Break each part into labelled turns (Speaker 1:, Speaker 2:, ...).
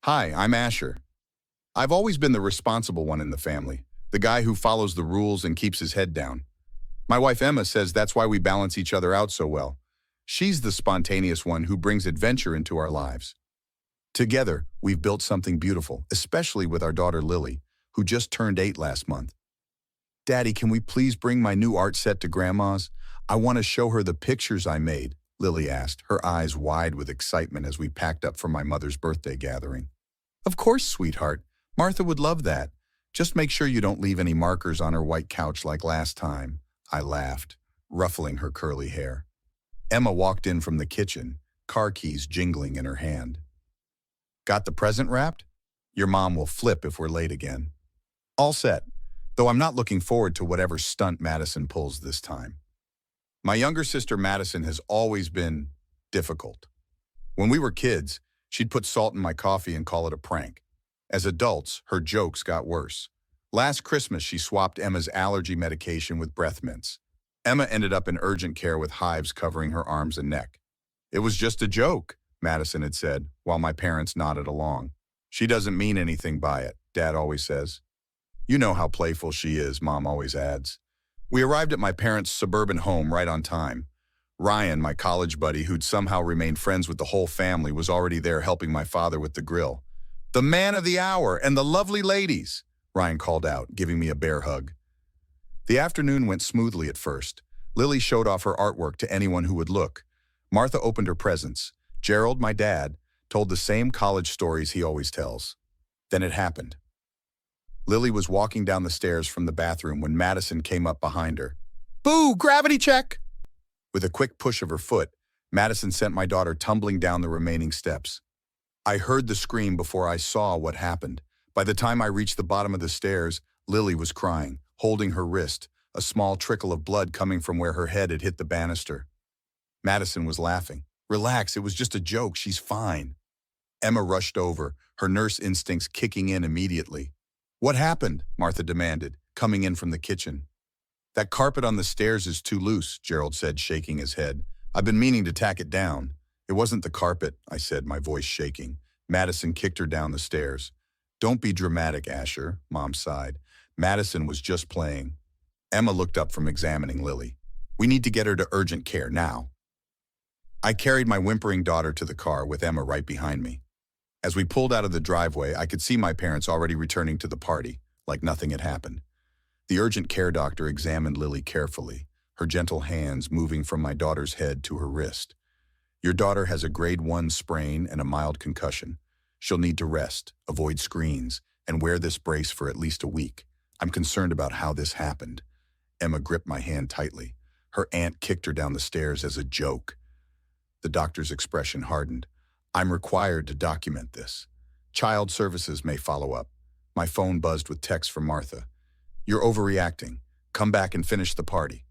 Speaker 1: Hi, I'm Asher. I've always been the responsible one in the family, the guy who follows the rules and keeps his head down. My wife Emma says that's why we balance each other out so well. She's the spontaneous one who brings adventure into our lives. Together, we've built something beautiful, especially with our daughter Lily, who just turned 8 last month. Daddy, can we please bring my new art set to Grandma's? I want to show her the pictures I made, Lily asked, her eyes wide with excitement as we packed up for my mother's birthday gathering. Of course, sweetheart. Martha would love that. Just make sure you don't leave any markers on her white couch like last time, I laughed, ruffling her curly hair. Emma walked in from the kitchen, car keys jingling in her hand. Got the present wrapped? Your mom will flip if we're late again. All set, though I'm not looking forward to whatever stunt Madison pulls this time. My younger sister Madison has always been difficult. When we were kids, she'd put salt in my coffee and call it a prank. As adults, her jokes got worse. Last Christmas, she swapped Emma's allergy medication with breath mints. Emma ended up in urgent care with hives covering her arms and neck. It was just a joke, Madison had said, while my parents nodded along. She doesn't mean anything by it, Dad always says. You know how playful she is, Mom always adds. We arrived at my parents' suburban home right on time. Ryan, my college buddy, who'd somehow remained friends with the whole family, was already there helping my father with the grill. The man of the hour and the lovely ladies, Ryan called out, giving me a bear hug. The afternoon went smoothly at first. Lily showed off her artwork to anyone who would look. Martha opened her presents. Gerald, my dad, told the same college stories he always tells. Then it happened. Lily was walking down the stairs from the bathroom when Madison came up behind her. Boo! Gravity check! With a quick push of her foot, Madison sent my daughter tumbling down the remaining steps. I heard the scream before I saw what happened. By the time I reached the bottom of the stairs, Lily was crying, holding her wrist, a small trickle of blood coming from where her head had hit the banister. Madison was laughing. Relax, it was just a joke, she's fine. Emma rushed over, her nurse instincts kicking in immediately. What happened? Martha demanded, coming in from the kitchen. That carpet on the stairs is too loose, Gerald said, shaking his head. I've been meaning to tack it down. It wasn't the carpet, I said, my voice shaking. Madison kicked her down the stairs. Don't be dramatic, Asher, Mom sighed. Madison was just playing. Emma looked up from examining Lily. We need to get her to urgent care now. I carried my whimpering daughter to the car with Emma right behind me. As we pulled out of the driveway, I could see my parents already returning to the party, like nothing had happened. The urgent care doctor examined Lily carefully, her gentle hands moving from my daughter's head to her wrist. Your daughter has a grade 1 sprain and a mild concussion. She'll need to rest, avoid screens, and wear this brace for at least a week. I'm concerned about how this happened. Emma gripped my hand tightly. Her aunt kicked her down the stairs as a joke. The doctor's expression hardened. I'm required to document this. Child services may follow up. My phone buzzed with text from Martha. You're overreacting. Come back and finish the party.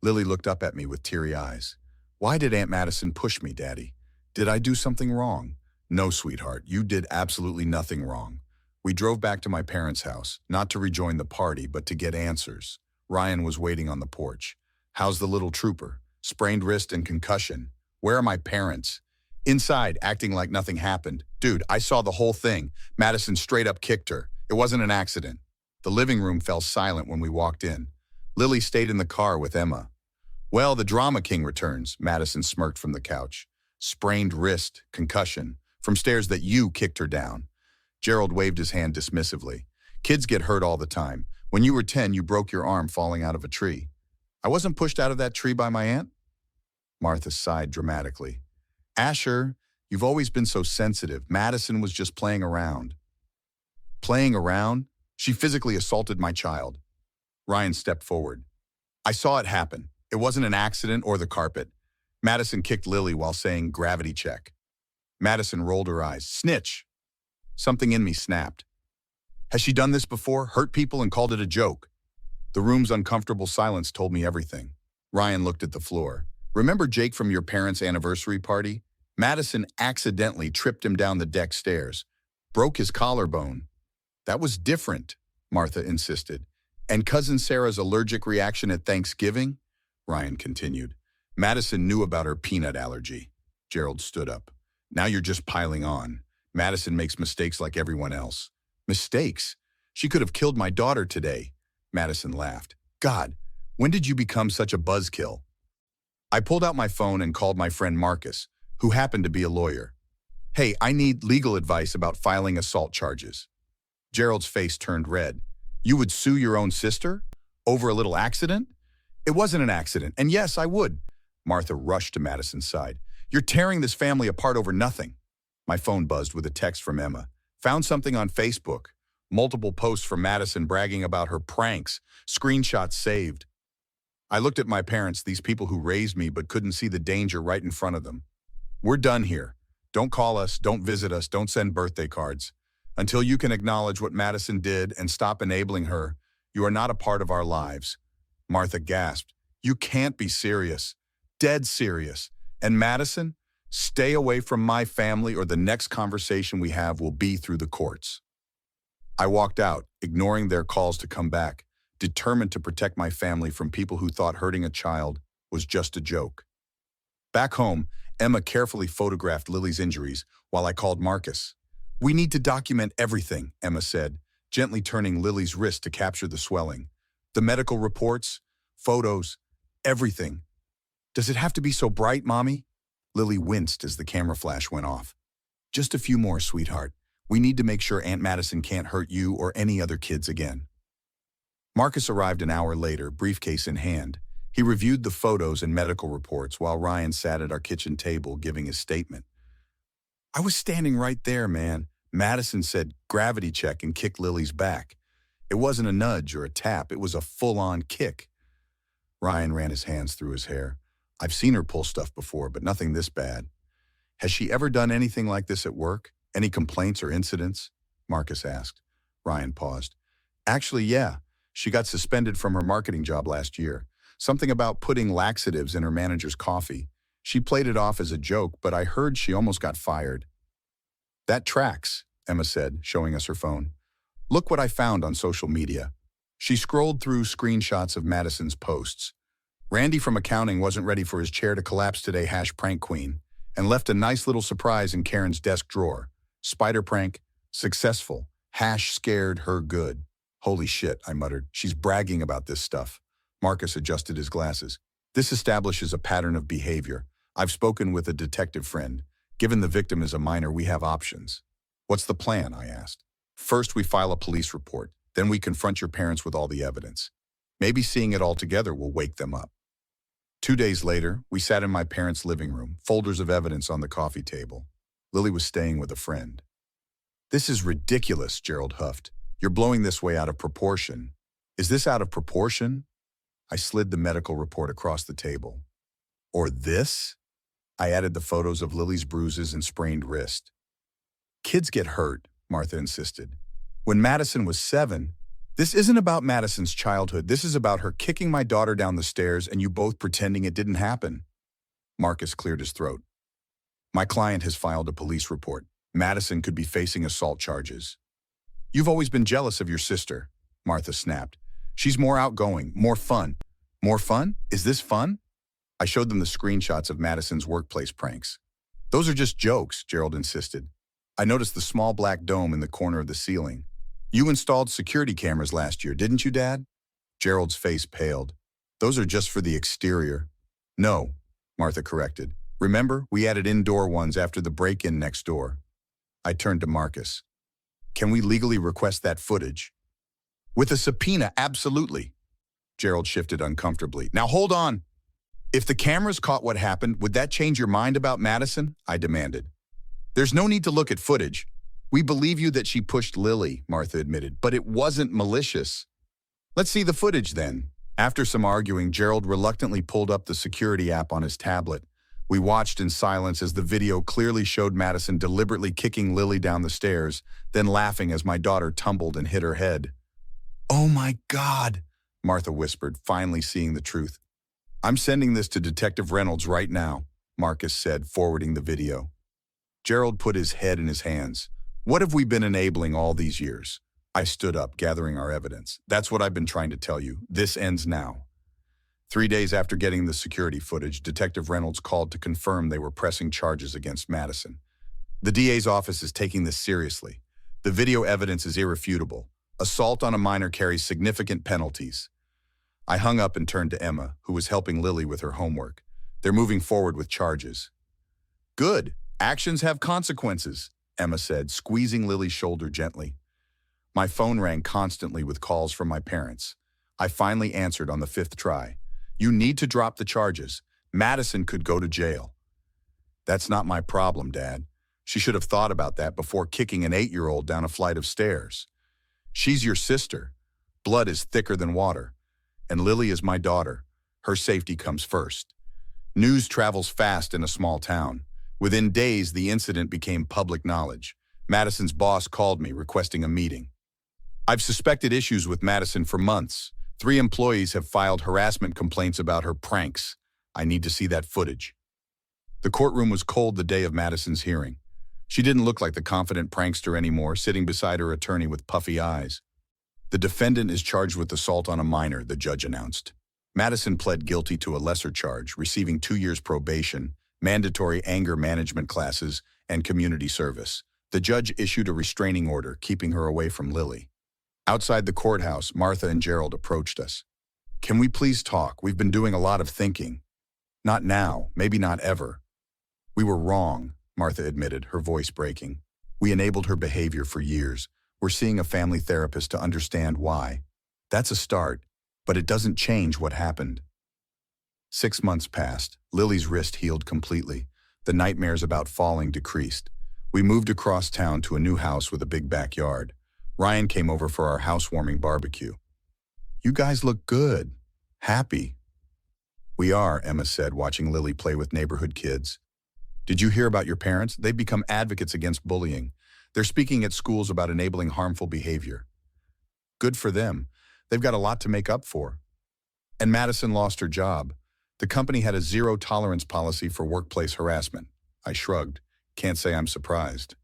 Speaker 1: Lily looked up at me with teary eyes. Why did Aunt Madison push me, Daddy? Did I do something wrong? No, sweetheart, you did absolutely nothing wrong. We drove back to my parents' house, not to rejoin the party, but to get answers. Ryan was waiting on the porch. How's the little trooper? Sprained wrist and concussion. Where are my parents? Inside, acting like nothing happened. Dude, I saw the whole thing. Madison straight up kicked her. It wasn't an accident. The living room fell silent when we walked in. Lily stayed in the car with Emma. Well, the drama king returns, Madison smirked from the couch. Sprained wrist, concussion, from stairs that you kicked her down. Gerald waved his hand dismissively. Kids get hurt all the time. When you were 10, you broke your arm falling out of a tree. I wasn't pushed out of that tree by my aunt? Martha sighed dramatically. Asher, you've always been so sensitive. Madison was just playing around. Playing around? She physically assaulted my child. Ryan stepped forward. I saw it happen. It wasn't an accident or the carpet. Madison kicked Lily while saying gravity check. Madison rolled her eyes. Snitch! Something in me snapped. Has she done this before? Hurt people and called it a joke? The room's uncomfortable silence told me everything. Ryan looked at the floor. Remember Jake from your parents' anniversary party? Madison accidentally tripped him down the deck stairs. Broke his collarbone. That was different, Martha insisted. And Cousin Sarah's allergic reaction at Thanksgiving? Ryan continued. Madison knew about her peanut allergy. Gerald stood up. Now you're just piling on. Madison makes mistakes like everyone else. Mistakes? She could have killed my daughter today. Madison laughed. God, when did you become such a buzzkill? I pulled out my phone and called my friend Marcus, who happened to be a lawyer. Hey, I need legal advice about filing assault charges. Gerald's face turned red. You would sue your own sister? Over a little accident? It wasn't an accident, and yes, I would. Martha rushed to Madison's side. You're tearing this family apart over nothing. My phone buzzed with a text from Emma. Found something on Facebook. Multiple posts from Madison bragging about her pranks. Screenshots saved. I looked at my parents, these people who raised me but couldn't see the danger right in front of them. We're done here. Don't call us, don't visit us, don't send birthday cards. Until you can acknowledge what Madison did and stop enabling her, you are not a part of our lives. Martha gasped. You can't be serious. Dead serious. And Madison, stay away from my family or the next conversation we have will be through the courts. I walked out, ignoring their calls to come back, determined to protect my family from people who thought hurting a child was just a joke. Back home, Emma carefully photographed Lily's injuries while I called Marcus. We need to document everything, Emma said, gently turning Lily's wrist to capture the swelling. The medical reports, photos, everything. Does it have to be so bright, Mommy? Lily winced as the camera flash went off. Just a few more, sweetheart. We need to make sure Aunt Madison can't hurt you or any other kids again. Marcus arrived an hour later, briefcase in hand. He reviewed the photos and medical reports while Ryan sat at our kitchen table giving his statement. I was standing right there, man. Madison said, gravity check, and kicked Lily's back. It wasn't a nudge or a tap, it was a full-on kick. Ryan ran his hands through his hair. I've seen her pull stuff before, but nothing this bad. Has she ever done anything like this at work? Any complaints or incidents? Marcus asked. Ryan paused. Actually, yeah. She got suspended from her marketing job last year. Something about putting laxatives in her manager's coffee. She played it off as a joke, but I heard she almost got fired. That tracks, Emma said, showing us her phone. Look what I found on social media. She scrolled through screenshots of Madison's posts. Randy from accounting wasn't ready for his chair to collapse today, #prank queen, and left a nice little surprise in Karen's desk drawer. Spider prank, successful, #scared her good. Holy shit, I muttered. She's bragging about this stuff. Marcus adjusted his glasses. This establishes a pattern of behavior. I've spoken with a detective friend. Given the victim is a minor, we have options. What's the plan? I asked. First, we file a police report. Then we confront your parents with all the evidence. Maybe seeing it all together will wake them up. 2 days later, we sat in my parents' living room, folders of evidence on the coffee table. Lily was staying with a friend. This is ridiculous, Gerald huffed. You're blowing this way out of proportion. Is this out of proportion? I slid the medical report across the table. Or this? I added the photos of Lily's bruises and sprained wrist. Kids get hurt, Martha insisted. When Madison was 7, this isn't about Madison's childhood. This is about her kicking my daughter down the stairs and you both pretending it didn't happen. Marcus cleared his throat. My client has filed a police report. Madison could be facing assault charges. You've always been jealous of your sister, Martha snapped. She's more outgoing, more fun. More fun? Is this fun? I showed them the screenshots of Madison's workplace pranks. Those are just jokes, Gerald insisted. I noticed the small black dome in the corner of the ceiling. You installed security cameras last year, didn't you, Dad? Gerald's face paled. Those are just for the exterior. No, Martha corrected. Remember, we added indoor ones after the break-in next door. I turned to Marcus. Can we legally request that footage? With a subpoena, absolutely. Gerald shifted uncomfortably. Now hold on. If the cameras caught what happened, would that change your mind about Madison? I demanded. There's no need to look at footage. We believe you that she pushed Lily, Martha admitted, but it wasn't malicious. Let's see the footage then. After some arguing, Gerald reluctantly pulled up the security app on his tablet. We watched in silence as the video clearly showed Madison deliberately kicking Lily down the stairs, then laughing as my daughter tumbled and hit her head. Oh my God, Martha whispered, finally seeing the truth. I'm sending this to Detective Reynolds right now, Marcus said, forwarding the video. Gerald put his head in his hands. What have we been enabling all these years? I stood up, gathering our evidence. That's what I've been trying to tell you. This ends now. 3 days after getting the security footage, Detective Reynolds called to confirm they were pressing charges against Madison. The DA's office is taking this seriously. The video evidence is irrefutable. Assault on a minor carries significant penalties. I hung up and turned to Emma, who was helping Lily with her homework. They're moving forward with charges. Good. Actions have consequences, Emma said, squeezing Lily's shoulder gently. My phone rang constantly with calls from my parents. I finally answered on the 5th try. You need to drop the charges. Madison could go to jail. That's not my problem, Dad. She should have thought about that before kicking an 8-year-old down a flight of stairs. She's your sister. Blood is thicker than water. And Lily is my daughter. Her safety comes first. News travels fast in a small town. Within days, the incident became public knowledge. Madison's boss called me, requesting a meeting. I've suspected issues with Madison for months. 3 employees have filed harassment complaints about her pranks. I need to see that footage. The courtroom was cold the day of Madison's hearing. She didn't look like the confident prankster anymore, sitting beside her attorney with puffy eyes. The defendant is charged with assault on a minor, the judge announced. Madison pled guilty to a lesser charge, receiving 2 years probation, mandatory anger management classes, and community service. The judge issued a restraining order, keeping her away from Lily. Outside the courthouse, Martha and Gerald approached us. Can we please talk? We've been doing a lot of thinking. Not now, maybe not ever. We were wrong, Martha admitted, her voice breaking. We enabled her behavior for years. We're seeing a family therapist to understand why. That's a start, but it doesn't change what happened. 6 months passed. Lily's wrist healed completely. The nightmares about falling decreased. We moved across town to a new house with a big backyard. Ryan came over for our housewarming barbecue. You guys look good. Happy. We are, Emma said, watching Lily play with neighborhood kids. Did you hear about your parents? They've become advocates against bullying. They're speaking at schools about enabling harmful behavior. Good for them. They've got a lot to make up for. And Madison lost her job. The company had a zero-tolerance policy for workplace harassment. I shrugged. Can't say I'm surprised.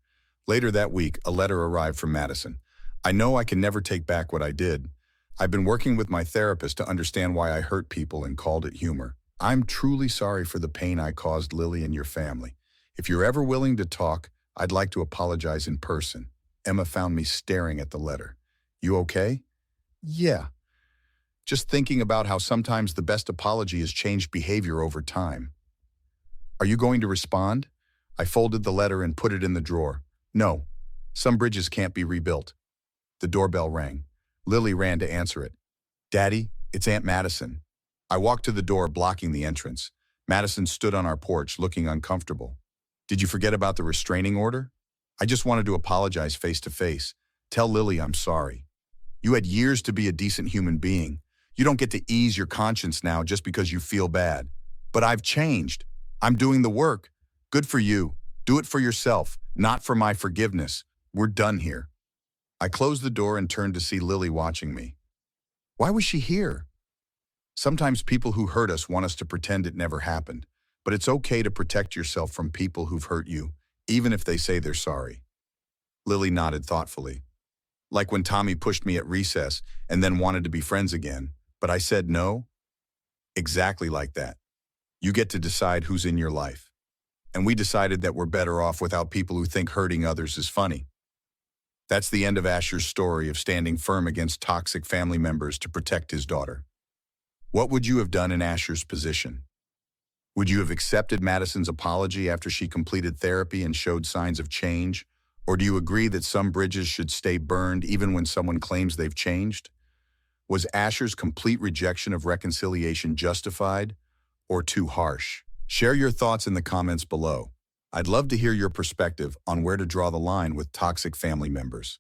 Speaker 1: Later that week, a letter arrived from Madison. I know I can never take back what I did. I've been working with my therapist to understand why I hurt people and called it humor. I'm truly sorry for the pain I caused Lily and your family. If you're ever willing to talk, I'd like to apologize in person. Emma found me staring at the letter. You okay? Yeah. Just thinking about how sometimes the best apology is changed behavior over time. Are you going to respond? I folded the letter and put it in the drawer. No. Some bridges can't be rebuilt. The doorbell rang. Lily ran to answer it. Daddy, it's Aunt Madison. I walked to the door, blocking the entrance. Madison stood on our porch, looking uncomfortable. Did you forget about the restraining order? I just wanted to apologize face to face. Tell Lily I'm sorry. You had years to be a decent human being. You don't get to ease your conscience now just because you feel bad. But I've changed. I'm doing the work. Good for you. Do it for yourself, not for my forgiveness. We're done here. I closed the door and turned to see Lily watching me. Why was she here? Sometimes people who hurt us want us to pretend it never happened, but it's okay to protect yourself from people who've hurt you, even if they say they're sorry. Lily nodded thoughtfully. Like when Tommy pushed me at recess and then wanted to be friends again, but I said no? Exactly like that. You get to decide who's in your life. And we decided that we're better off without people who think hurting others is funny. That's the end of Asher's story of standing firm against toxic family members to protect his daughter. What would you have done in Asher's position? Would you have accepted Madison's apology after she completed therapy and showed signs of change? Or do you agree that some bridges should stay burned even when someone claims they've changed? Was Asher's complete rejection of reconciliation justified or too harsh? Share your thoughts in the comments below. I'd love to hear your perspective on where to draw the line with toxic family members.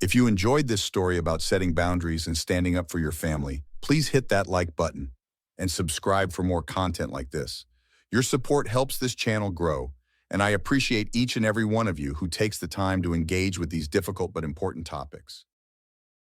Speaker 1: If you enjoyed this story about setting boundaries and standing up for your family, please hit that like button and subscribe for more content like this. Your support helps this channel grow, and I appreciate each and every one of you who takes the time to engage with these difficult but important topics.